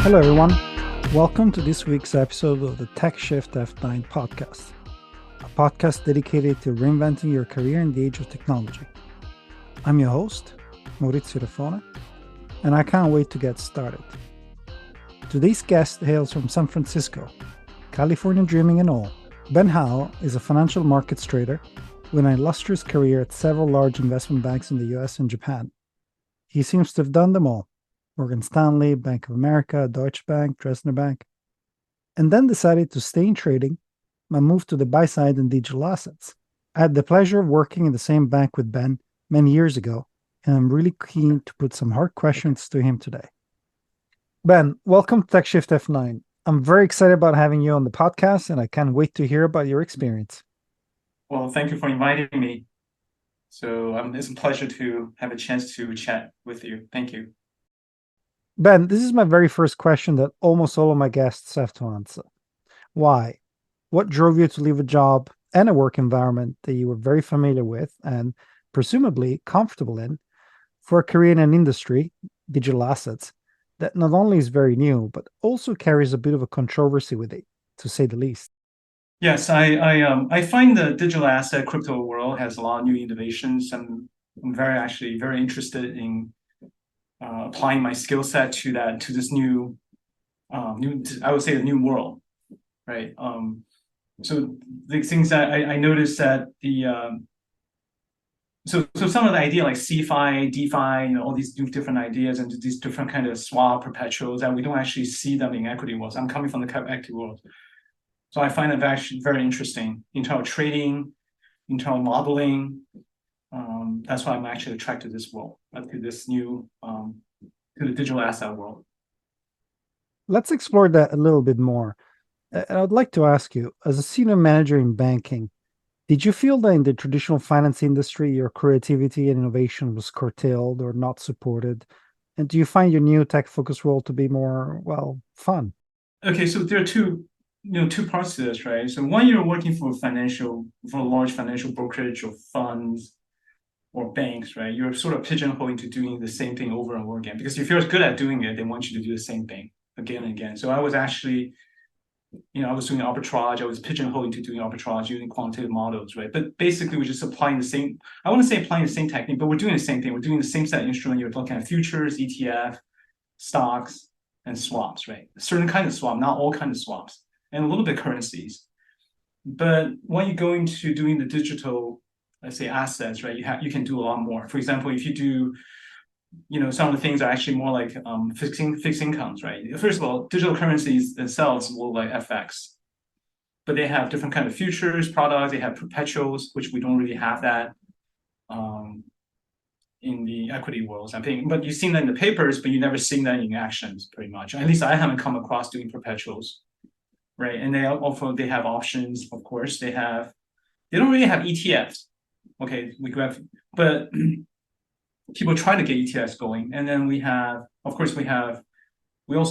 Hello, everyone. Welcome to this week's episode of the Tech Shift F9 podcast, a podcast dedicated to reinventing your career in the age of technology. I'm your host, Maurizio Refone, and I can't wait to get started. Today's guest hails from San Francisco, California dreaming and all. Ben Hao is a financial markets trader with an illustrious career at several large investment banks in the US and Japan. He seems to have done them all: Morgan Stanley, Bank of America, Deutsche Bank, Dresdner Bank, and then decided to stay in trading and move to the buy side in digital assets. I had the pleasure of working in the same bank with Ben many years ago, and I'm really keen to put some hard questions to him today. Ben, welcome to TechShift F9. I'm very excited about having you on the podcast, and I can't wait to hear about your experience. Well, thank you for inviting me. So it's a pleasure to have a chance to chat with you. Thank you. Ben, this is my very first question that almost all of my guests have to answer. Why? What drove you to leave a job and a work environment that you were very familiar with and presumably comfortable in for a career in an industry, digital assets, that not only is very new, but also carries a bit of a controversy with it, to say the least? Yes, I find the digital asset crypto world has a lot of new innovations. I'm very interested in applying my skill set to this new I would say the new world, right? So the things that I noticed that so some of the idea like CFI, DeFi, all these new different ideas and these different kind of swap perpetuals, and we don't actually see them in equity worlds. I'm coming from the equity world, so I find it actually very interesting. Internal trading, internal modeling. That's why I'm actually attracted to this world, to this new to the digital asset world. Let's explore that a little bit more. I'd like to ask you, as a senior manager in banking, did you feel that in the traditional finance industry, your creativity and innovation was curtailed or not supported? And do you find your new tech-focused role to be more, fun? Okay, so there are two parts to this, right? So one, you're working for a large financial brokerage or funds or banks, right? You're sort of pigeonholed into doing the same thing over and over again, because if you're good at doing it, they want you to do the same thing again and again. So I was actually, I was doing arbitrage. I was pigeonholed into doing arbitrage using quantitative models, right? But basically, we're just applying the same, I wouldn't say applying the same technique, but we're doing the same thing. We're doing the same set of instruments. You're looking at futures, ETF, stocks, and swaps, right? A certain kind of swap, not all kinds of swaps, and a little bit currencies. But when you go into doing the digital, let's say, assets, right, you can do a lot more. For example, if you do, some of the things are actually more like fixed incomes, right? First of all, digital currencies themselves look like FX, but they have different kind of futures products. They have perpetuals, which we don't really have that in the equity worlds. I think, but you've seen that in the papers, but you've never seen that in actions, pretty much. At least I haven't come across doing perpetuals, right? And they have options, of course. They don't really have ETFs. Okay, but people try to get ETFs going. And then we also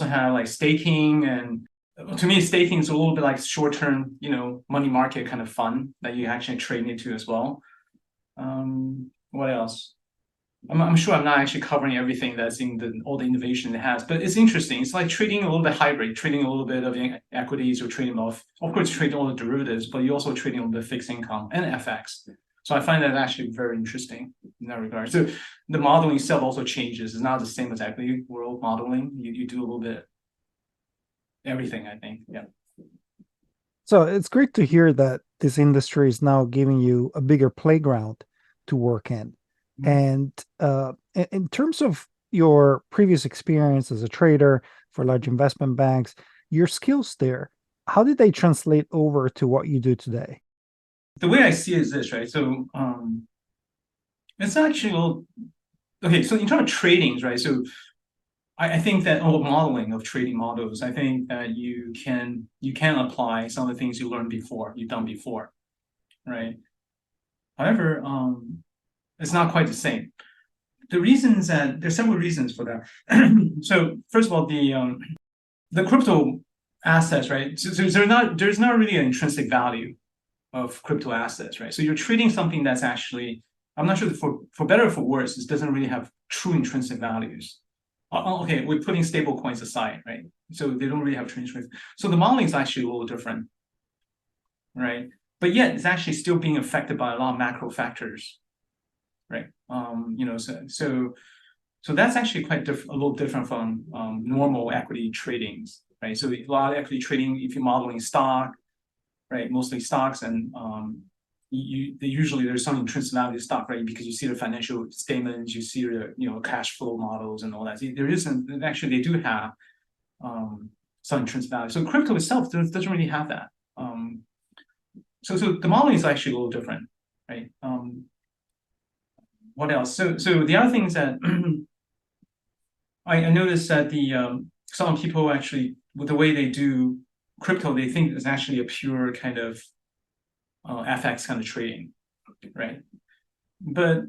have like staking, and to me, staking is a little bit like short-term, money market kind of fund that you actually trade into as well. What else? I'm sure I'm not actually covering everything that's in all the innovation it has, but it's interesting. It's like trading a little bit hybrid, trading a little bit of equities, or trading of course, trading all the derivatives, but you're also trading a little bit of fixed income and FX. So I find that actually very interesting in that regard. So the modeling itself also changes. It's not the same as equity world modeling. You do a little bit everything, I think. Yeah. So it's great to hear that this industry is now giving you a bigger playground to work in. And in terms of your previous experience as a trader for large investment banks, your skills there, how did they translate over to what you do today? The way I see it is this, right? So it's actually okay. So in terms of tradings, right? So I think that modeling of trading models, I think that you can apply some of the things you've done before, right? However, it's not quite the same. There's several reasons for that. So first of all, the crypto assets, right? So there's not really an intrinsic value of crypto assets, right? So you're trading something that's actually, I'm not sure, for better or for worse, it doesn't really have true intrinsic values. Okay, we're putting stable coins aside, right? So they don't really have exchange rates. So the modeling is actually a little different, right? But yet it's actually still being affected by a lot of macro factors, right? So that's actually quite a little different from normal equity tradings, right? So a lot of equity trading, if you're modeling stock, right, mostly stocks, and usually there's some intrinsic value of stock, right? Because you see the financial statements, you see the cash flow models and all that. There isn't actually, they do have some intrinsic value. So crypto itself doesn't really have that. So the modeling is actually a little different, right? What else? So the other thing is that I noticed that some people actually, with the way they do crypto, they think it's actually a pure kind of FX kind of trading, right? But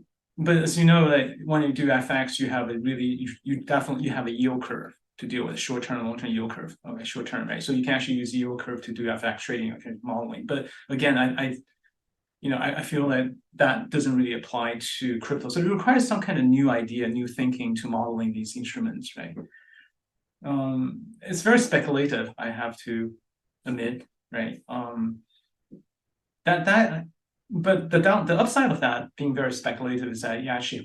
as you know, like when you do FX, you have a really you definitely have a yield curve to deal with, short term, long term yield curve. Okay, short term, right? So you can actually use yield curve to do FX trading, okay, modeling. But again, I feel that that doesn't really apply to crypto. So it requires some kind of new idea, new thinking to modeling these instruments, right? It's very speculative, I have to admit, right? But the upside of that being very speculative is that it actually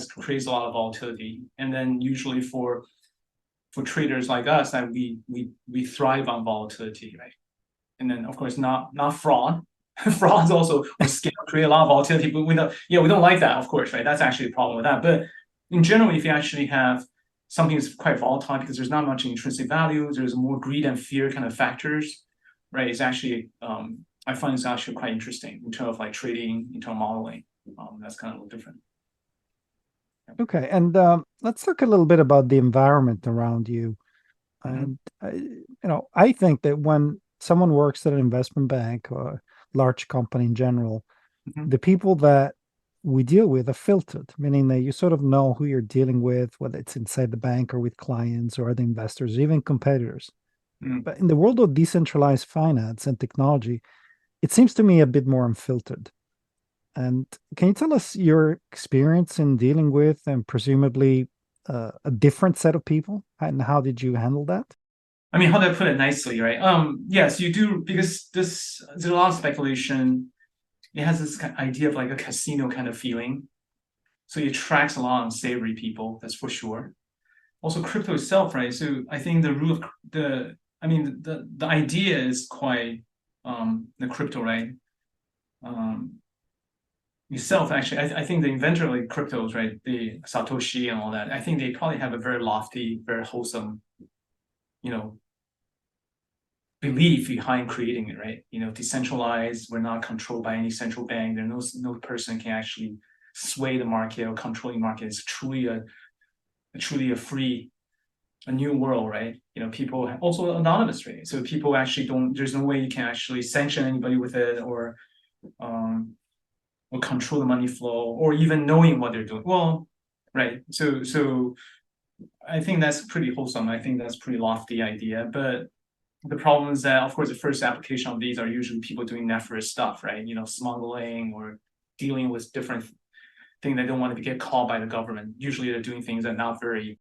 creates a lot of volatility, and then usually for traders like us, that we thrive on volatility, right? And then of course not fraud. Fraud is also create a lot of volatility, but we don't like that, of course, right? That's actually a problem with that. But in general, if you actually have something that's quite volatile because there's not much intrinsic value, there's more greed and fear kind of factors, right? It's actually I find it's actually quite interesting in terms of like trading, in terms of modeling. That's kind of a little different. Okay, and let's talk a little bit about the environment around you. Mhm. And I think that when someone works at an investment bank or large company in general, Mhm. the people that we deal with are filtered, meaning that you sort of know who you're dealing with, whether it's inside the bank or with clients or other investors, even competitors. Mhm. But in the world of decentralized finance and technology, it seems to me a bit more unfiltered. And can you tell us your experience in dealing with and presumably a different set of people? And how did you handle that? I mean, how do I put it nicely, right? Yes, you do, because there's a lot of speculation. It has this idea of like a casino kind of feeling. So it attracts a lot of unsavory people, that's for sure. Also, crypto itself, right? So I think the rule of I mean, the idea is quite the crypto, right? Um, Itself, actually, I think the inventor of like cryptos, right? The Satoshi and all that. I think they probably have a very lofty, very wholesome, you know, belief behind creating it, right? Decentralized. We're not controlled by any central bank. There's no person can actually sway the market or controlling market. It's truly a free, a new world, right? People also anonymous, right? So people actually don't. There's no way you can actually sanction anybody with it, um, or control the money flow, or even knowing what they're doing. Well, right. So I think that's pretty wholesome. I think that's pretty lofty idea, but the problem is that, of course, the first application of these are usually people doing nefarious stuff, right? Smuggling or dealing with different things that don't want to get caught by the government. Usually, they're doing things that are not very.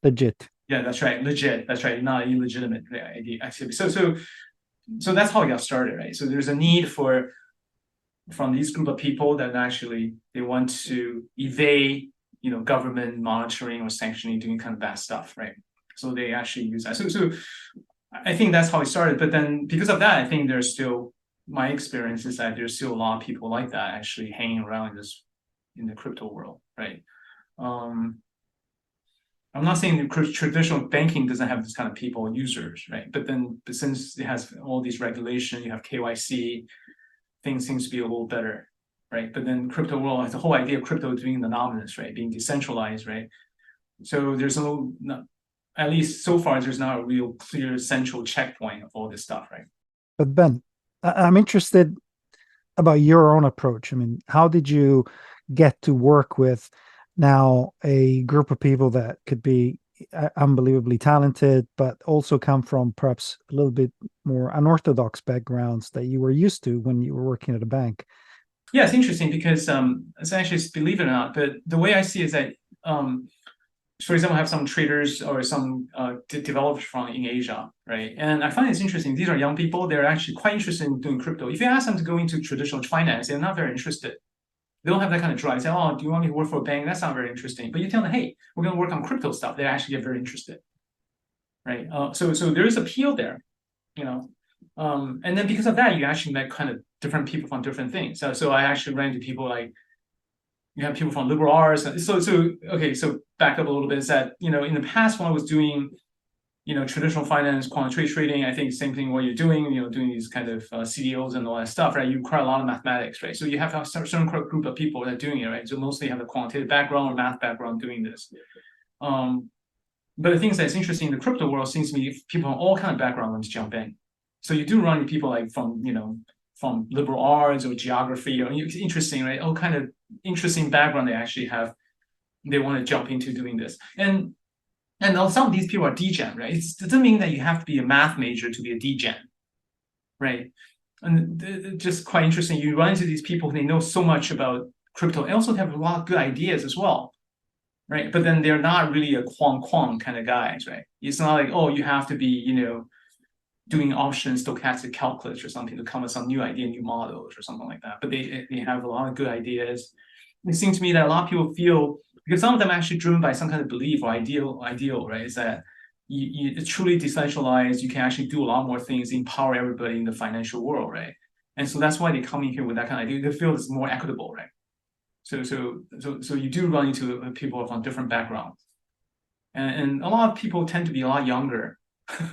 Legit. Yeah, that's right, legit. That's right, not illegitimate activity. So that's how it got started, right? So there's a need from these group of people that actually they want to evade, government monitoring or sanctioning, doing kind of bad stuff, right? So they actually use that. So I think that's how it started. But then because of that, I think there's still, my experience is that there's still a lot of people like that actually hanging around in the crypto world, right? Um, I'm not saying the traditional banking doesn't have this kind of people users, right? But since it has all these regulations, you have KYC, things seems to be a little better, right? But then crypto world, the whole idea of crypto being anonymous, right? Being decentralized, right? So there's at least so far, there's not a real clear central checkpoint of all this stuff, right? But Ben, I'm interested about your own approach. I mean, how did you get to work with now a group of people that could be unbelievably talented, but also come from perhaps a little bit more unorthodox backgrounds that you were used to when you were working at a bank? Yeah, it's interesting because it's actually, believe it or not, but the way I see it is that for example, have some traders or some developers from in Asia, right? And I find it's interesting. These are young people. They're actually quite interested in doing crypto. If you ask them to go into traditional finance, they're not very interested. They don't have that kind of drive. Say, oh, do you want me to work for a bank? That's not very interesting. But you tell them, hey, we're going to work on crypto stuff. They actually get very interested, right? So there is appeal there, you know. And then because of that, you actually met kind of different people from different things. So I actually ran into people like, you have people from liberal arts. So back up a little bit is that, in the past when I was doing, traditional finance, quantitative trading, I think same thing what you're doing, doing these kind of CDOs and all that stuff, right? You require a lot of mathematics, right? So you have a certain group of people that are doing it, right? So mostly have a quantitative background or math background doing this. But the things that's interesting in the crypto world seems to me people from all kind of backgrounds jump in. So you do run into people like from liberal arts or geography, or it's interesting, right? All kind of interesting background they actually have. They want to jump into doing this. And some of these people are degen, right? It doesn't mean that you have to be a math major to be a degen, right? And just quite interesting. You run into these people, they know so much about crypto and also have a lot of good ideas as well, right? But then they're not really a quant kind of guys, right? It's not like, oh, you have to be, doing options, stochastic calculus or something to come with some new idea, new models or something like that. But they have a lot of good ideas. It seems to me that a lot of people feel, because some of them are actually driven by some kind of belief or ideal, right? Is that it's truly decentralized, you can actually do a lot more things, empower everybody in the financial world, right? And so that's why they come in here with that kind of idea. They feel it's more equitable, right? So you do run into people from different backgrounds. And a lot of people tend to be a lot younger.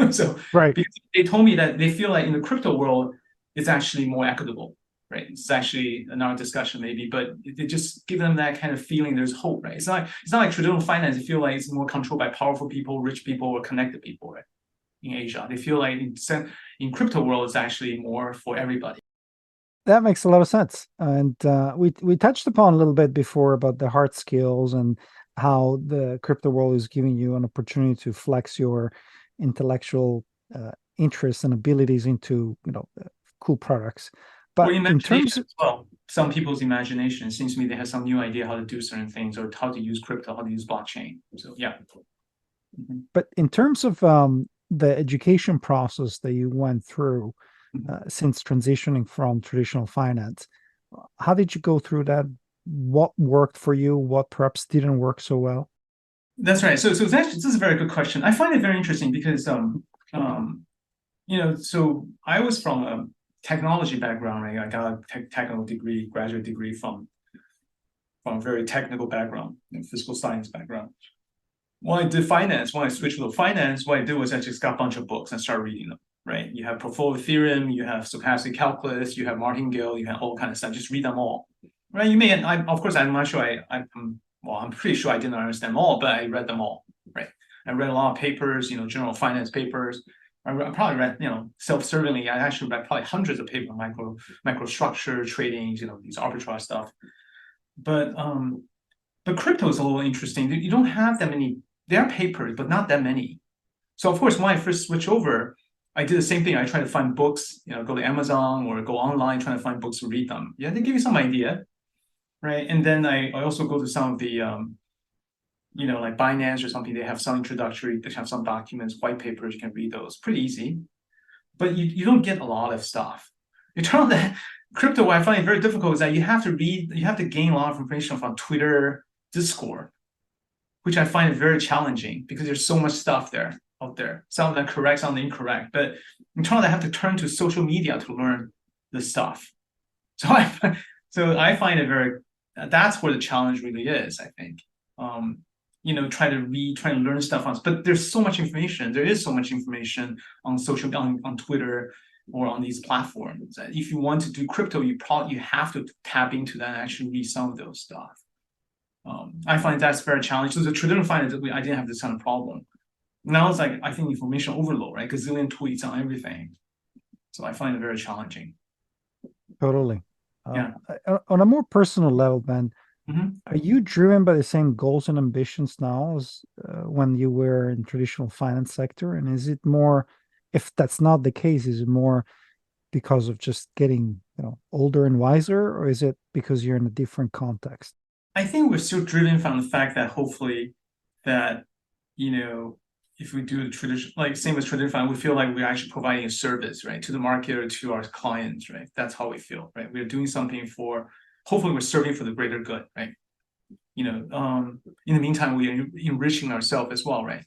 So Right. because they told me that they feel like in the crypto world, it's actually more equitable, right? It's actually another discussion maybe, but they just give them that kind of feeling there's hope, right? It's not like traditional finance. You feel like it's more controlled by powerful people, rich people, or connected people, right? In Asia, they feel like in crypto world, it's actually more for everybody. That makes a lot of sense. And we touched upon a little bit before about the hard skills and how the crypto world is giving you an opportunity to flex your intellectual interests and abilities into cool products. Or But in terms imagination of, as well. Some people's imagination, it seems to me they have some new idea how to do certain things or how to use crypto, how to use blockchain. So yeah. Mhm. but in terms of the education process that you went through since transitioning from traditional finance, how did you go through that? What worked for you? What perhaps didn't work so well? That's right. So it's actually, this is a very good question. I find it very interesting because so I was from a technology background, right? I got a technical degree, graduate degree from a very technical background, physical science background. When I did finance, when I switched to finance, what I did was I just got a bunch of books and started reading them, right? You have portfolio theorem, you have stochastic calculus, you have martingale, you have all kind of stuff. Just read them all, right? You may, of course, I'm not sure. I'm pretty sure I didn't understand them all, but I read them all, right? I read a lot of papers, general finance papers. I probably read, self-servingly. I actually read probably hundreds of papers, microstructure trading, these arbitrage stuff. But crypto is a little interesting. You don't have that many. There are papers, but not that many. So of course, when I first switched over, I did the same thing. I tried to find books, go to Amazon or go online, trying to find books to read them. Yeah, they give you some idea, right? And then I also go to some of the, like Binance or something. They have some introductory, they have some documents, white papers. You can read those. Pretty easy, but you don't get a lot of stuff. It turns out that crypto, what I find very difficult is that you have to gain a lot of information from Twitter, Discord, which I find very challenging because there's so much stuff out there. Some of them correct, some of them incorrect. But in turn, I have to turn to social media to learn the stuff. So I find it very. That's where the challenge really is. I think. Try to learn stuff on. But there's so much information. There is so much information on on Twitter or on these platforms. If you want to do crypto, you have to tap into that and actually read some of those stuff. I find that's very challenging. So the traditional finance, I didn't have this kind of problem. Now it's like, I think information overload, right? Gazillion tweets on everything. So I find it very challenging. Totally. Yeah. On a more personal level, Ben, Mhm. are you driven by the same goals and ambitions now as when you were in traditional finance sector? And is it more, if that's not the case, is it more because of just getting, older and wiser, or is it because you're in a different context? I think we're still driven from the fact that hopefully that, if we do the traditional, like same as traditional fund, we feel like we're actually providing a service, right, to the market or to our clients, right? That's how we feel, right? We're doing something hopefully we're serving for the greater good, right? In the meantime, we're enriching ourselves as well, right?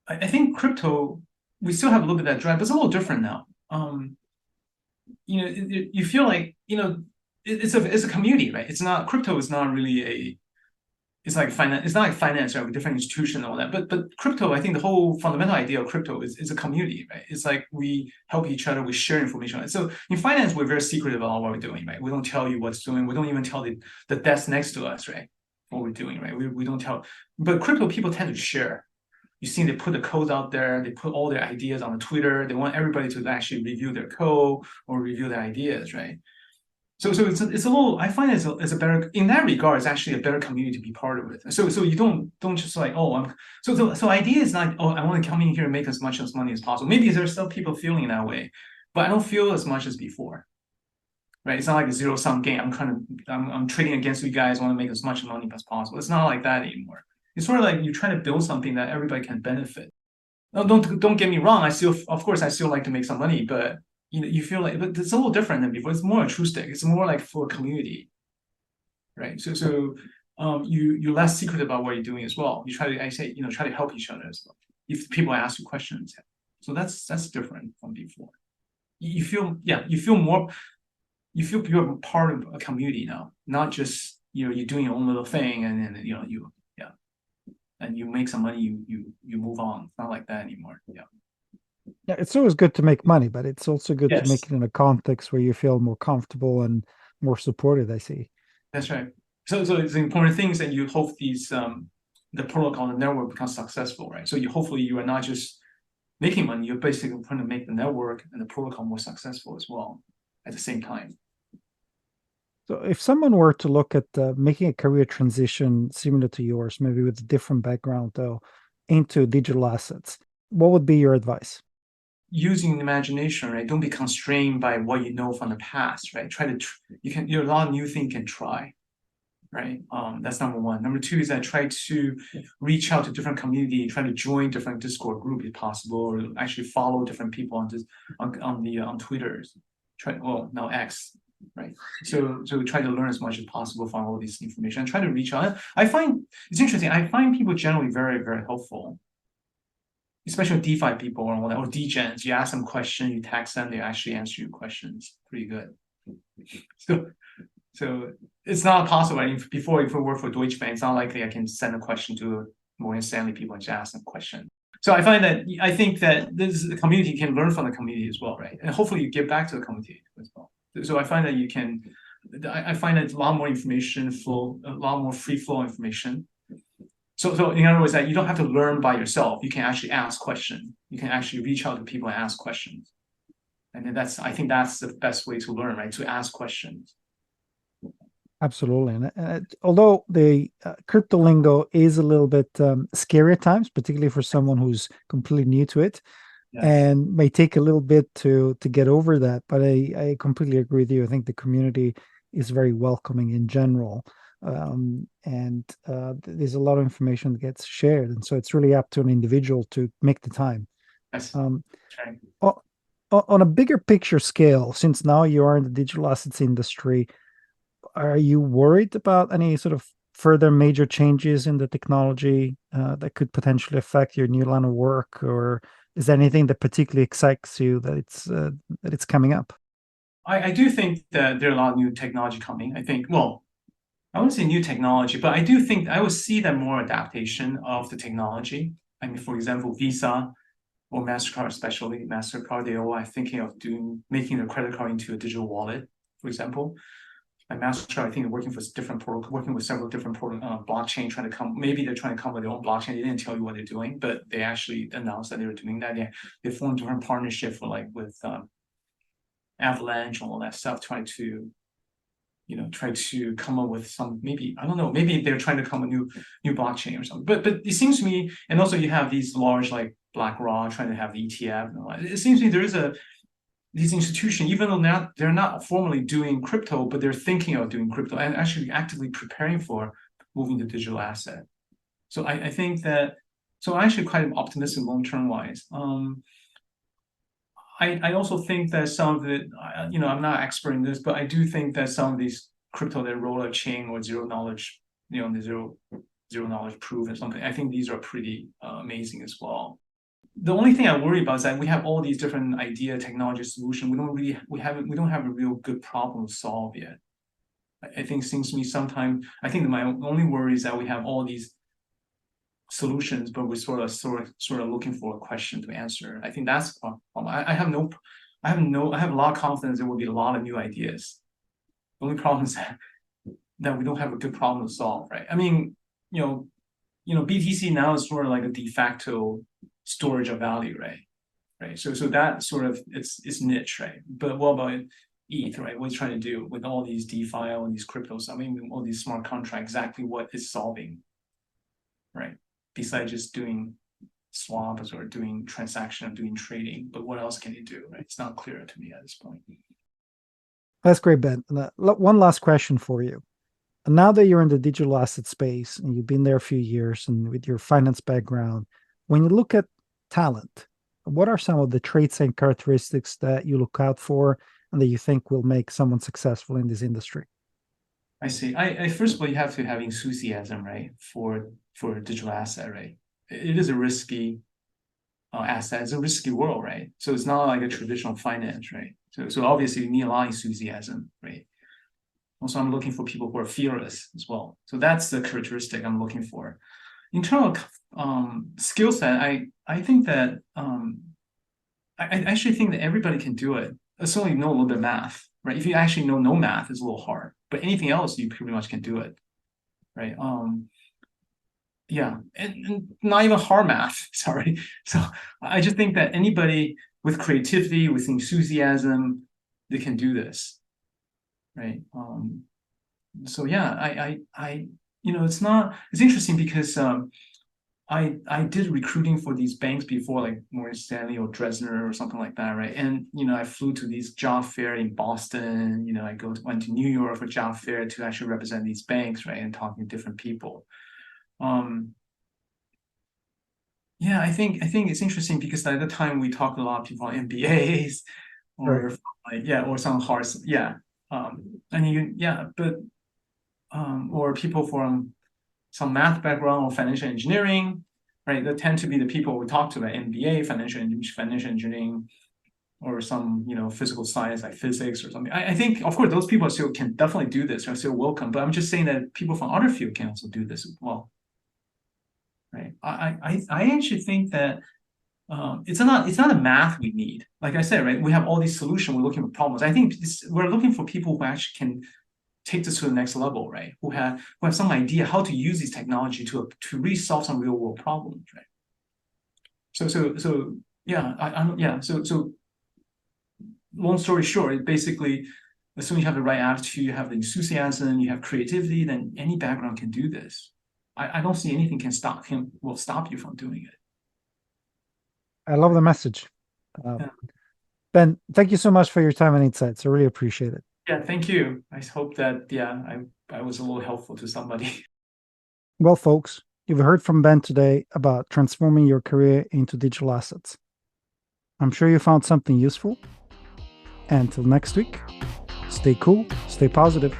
I think crypto, we still have a little bit of that drive, but it's a little different now. You feel like, it's a community, right? Crypto is not really it's like finance. It's not like finance, right? With different institutions and all that. But crypto, I think the whole fundamental idea of crypto is a community, right? It's like we help each other, we share information. Right? So in finance, we're very secretive about what we're doing, right? We don't tell you what's doing. We don't even tell the desk next to us, right? What we're doing, right? We don't tell. But crypto people tend to share. You see, they put the codes out there. They put all their ideas on Twitter. They want everybody to actually review their code or review their ideas, right? So it's a little. I find it's a better, in that regard. It's actually a better community to be part of it. So you don't just like, oh, I'm so idea is not, oh, I want to come in here and make as much money as possible. Maybe there's still people feeling that way, but I don't feel as much as before, right? It's not like a zero sum game. I'm trading against you guys. I want to make as much money as possible. It's not like that anymore. It's sort of like you're trying to build something that everybody can benefit. No, don't get me wrong. Of course, I still like to make some money, but you feel like, but it's a little different than before. It's more altruistic. It's more like for a community, right? So you're less secret about what you're doing as well. You try to help each other as well. If people ask you questions, so that's different from before. You feel you're part of a community now, not just you're doing your own little thing and then and you make some money, you move on. It's not like that anymore. Yeah, it's always good to make money, but it's also good to make Yes, it in a context where you feel more comfortable and more supported, I see. that's right. So it's the important things that you hope the protocol, the network becomes successful, right? So hopefully you are not just making money, you're basically trying to make the network and the protocol more successful as well at the same time. So if someone were to look at making a career transition similar to yours, maybe with a different background though, into digital assets, what would be your advice? Using imagination, right? Don't be constrained by what you know from the past, right? There are a lot of new things you can try, right? That's number one. Number two is that try to reach out to different community, try to join different Discord group if possible, or actually follow different people on Twitter. Now X, right? So try to learn as much as possible from all this information and try to reach out. I find it's interesting. I find people generally very, very helpful, especially DeFi people or degens. You ask them questions, you text them, they actually answer your questions pretty good. So it's not possible. Before, if we work for Deutsche Bank, it's not likely I can send a question to Morgan Stanley people and just ask them a question. So I think that the community can learn from the community as well, right? And hopefully you give back to the community as well. So I find that I find that a lot more information flow, a lot more free flow information. So in other words, that you don't have to learn by yourself. You can actually ask questions. You can actually reach out to people and ask questions. And then I think that's the best way to learn, right? To ask questions. Absolutely. And although the crypto lingo is a little bit scary at times, particularly for someone who's completely new to it, Yes. and may take a little bit to get over that. But I completely agree with you. I think the community is very welcoming in general. And there's a lot of information that gets shared. And so it's really up to an individual to make the time. Yes. Okay. On a bigger picture scale, since now you are in the digital assets industry, are you worried about any sort of further major changes in the technology that could potentially affect your new line of work, or is there anything that particularly excites you that it's coming up? I do think that there are a lot of new technology coming. I think, well, I wouldn't say new technology, but I do think I would see that more adaptation of the technology. I mean, for example, Visa or MasterCard, especially MasterCard, they all are thinking of making their credit card into a digital wallet, for example. And MasterCard, I think, working with several different blockchain, maybe they're trying to come with their own blockchain. They didn't tell you what they're doing, but they actually announced that they were doing that. They formed different partnerships with Avalanche and all that stuff, try to come up with some, maybe, I don't know, maybe they're trying to come up with new blockchain or something. But it seems to me, and also you have these large like BlackRock trying to have the ETF and all that. It seems to me there is these institutions, even though they're not formally doing crypto, but they're thinking of doing crypto and actually actively preparing for moving to digital asset. So I think that, so I'm actually quite optimistic long-term wise. I also think that some of it, I'm not expert in this, but I do think that some of these crypto that roll a chain or zero knowledge, the zero knowledge proof and something, I think these are pretty amazing as well. The only thing I worry about is that we have all these different idea, technology, solution. We don't have a real good problem to solve yet. I think seems to me sometimes, I think my only worry is that we have all these solutions, but we're sort of looking for a question to answer. I think that's a problem. I have a lot of confidence there will be a lot of new ideas. The only problem is that we don't have a good problem to solve, right? I mean, BTC now is sort of like a de facto storage of value, right? So that sort of it's niche, right? But what about ETH, right? What it's trying to do with all these DeFi and these cryptos? I mean, all these smart contracts, exactly what it's solving, right? Besides just doing swaps or doing transaction or doing trading, but what else can it do, right? It's not clear to me at this point. That's great, Ben. One last question for you. Now that you're in the digital asset space and you've been there a few years and with your finance background, when you look at talent, what are some of the traits and characteristics that you look out for and that you think will make someone successful in this industry? I see. I first of all, you have to have enthusiasm, right, for a digital asset, right? It is a risky asset. It's a risky world, right? So it's not like a traditional finance, right? So obviously you need a lot of enthusiasm, right? Also, I'm looking for people who are fearless as well. So that's the characteristic I'm looking for. In terms of skill set, I think that I actually think that everybody can do it. As long as you know a little bit of math, right? If you actually know no math, it's a little hard. But anything else, you pretty much can do it, right? Yeah, and not even hard math, sorry. So I just think that anybody with creativity, with enthusiasm, they can do this, right? So yeah, it's interesting because I did recruiting for these banks before, like Morgan Stanley or Dresdner or something like that, right? And I flew to these job fair in Boston. I went to New York for job fair to actually represent these banks, right, and talking to different people. Yeah, I think it's interesting because at the time we talked a lot of people on MBAs or right. Or some hard, or people from some math background or financial engineering, right? That tend to be the people we talk to, like MBA, financial engineering, or some physical science like physics or something. I think, of course, those people still can definitely do this, are still welcome. But I'm just saying that people from other fields can also do this as well, right? I actually think that it's not a math we need. Like I said, right? We have all these solutions. We're looking for problems. I think we're looking for people who actually can take this to the next level, right? Who have some idea how to use this technology to really solve some real world problems, right? So yeah, So long story short, basically, as soon as you have the right attitude, you have the enthusiasm, you have creativity, then any background can do this. I don't see anything will stop you from doing it. I love the message. Ben, thank you so much for your time and insights. I really appreciate it. Yeah, thank you. I hope that, I was a little helpful to somebody. Well, folks, you've heard from Ben today about transforming your career into digital assets. I'm sure you found something useful. And until next week, stay cool, stay positive.